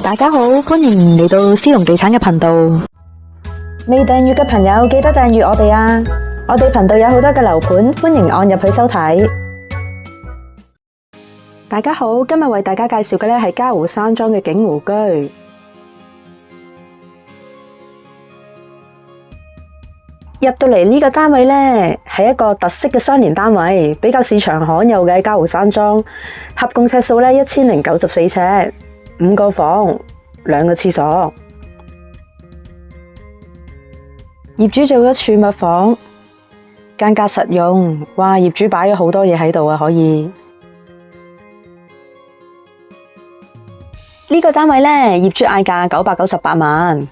大家好，歡迎嚟到思龍地產嘅頻道。未訂閱嘅朋友記得訂閱我哋啊！我哋頻道有好多嘅樓盤，歡迎按入去收睇。大家好，今日為大家介紹嘅咧係嘉湖山莊嘅景湖居。入到嚟呢個單位咧，係一個特色嘅雙連單位，比較市場罕有嘅嘉湖山莊，合共尺數咧1094尺，5個房，2個廁所。業主做咗儲物房，間隔實用。哇！業主擺咗好多嘢喺度啊，可以。呢個單位咧，業主嗌價998萬。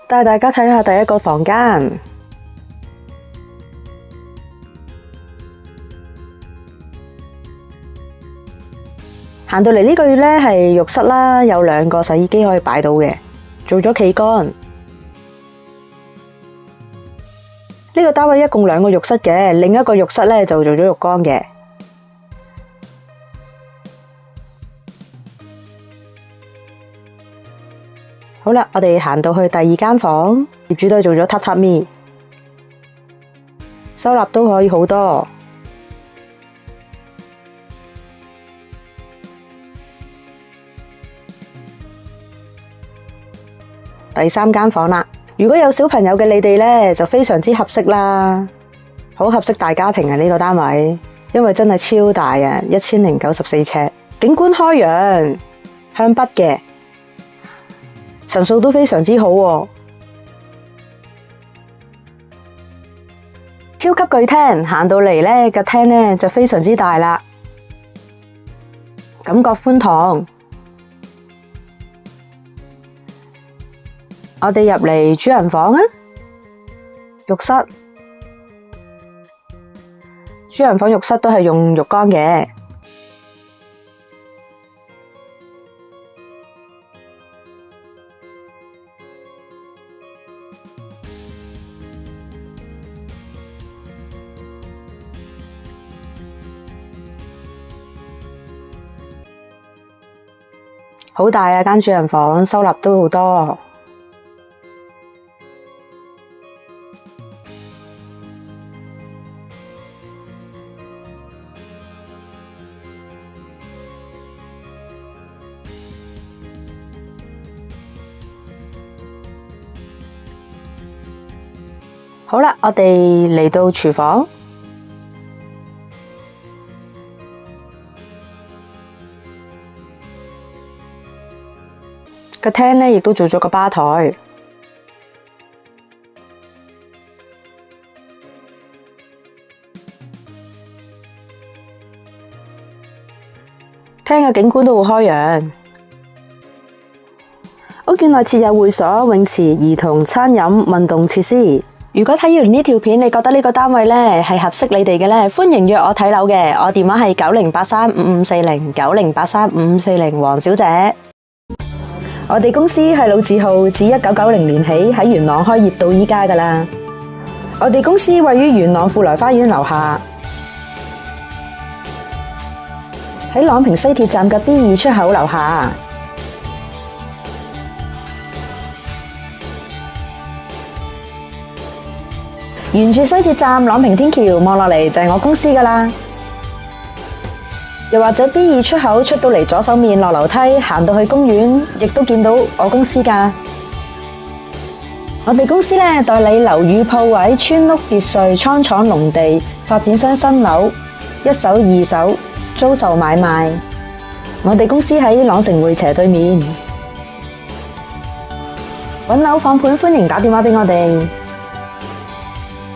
帶大家睇下第一個房間，行到嚟呢個月咧係浴室啦，有2個洗衣機可以擺到嘅，做咗企乾。呢個單位一共2個浴室嘅，另一個浴室咧就做咗浴缸嘅。好啦，我哋行到去第2間房，業主都係做咗榻榻米，收納都可以好多。第3間房啦，如果有小朋友嘅你哋咧，就非常之合適啦，好合適大家庭啊！呢個單位，因為真係超大啊，1094尺，景觀開揚，向北嘅。層數都非常之好喎，超級巨廳，行到嚟呢個廳呢就非常之大啦，感覺寬敞。我哋入嚟主人房啊，浴室，主人房浴室都係用浴缸嘅。好大啊！間主人房收納都好多。好啦，我哋嚟到廚房。個廳呢亦都做咗個吧台，廳嘅景觀都好開揚。屋苑內設有會所、泳池、兒童、餐飲、運動設施。如果睇完呢條片，你覺得呢個單位呢係合適你哋嘅呢，歡迎約我睇樓嘅，我電話係90835540，90835540，黃小姐。我哋公司係老字號，自1990年起喺元朗開業到依家㗎喇。我哋公司位於元朗富來花園樓下，喺朗屏西鐵站嘅 B2 出口樓下。沿住西鐵站朗屏天橋望落嚟就係我公司㗎喇。又或者 B2 出口出到嚟左手面落樓梯，行到去公園，亦都見到我公司㗎。我哋公司呢代理樓宇鋪位、村屋、別墅、倉廠、農地、發展商新樓、一手、二手、租售買賣。我哋公司喺朗城匯斜對面。揾樓放盤，歡迎打電話俾我哋。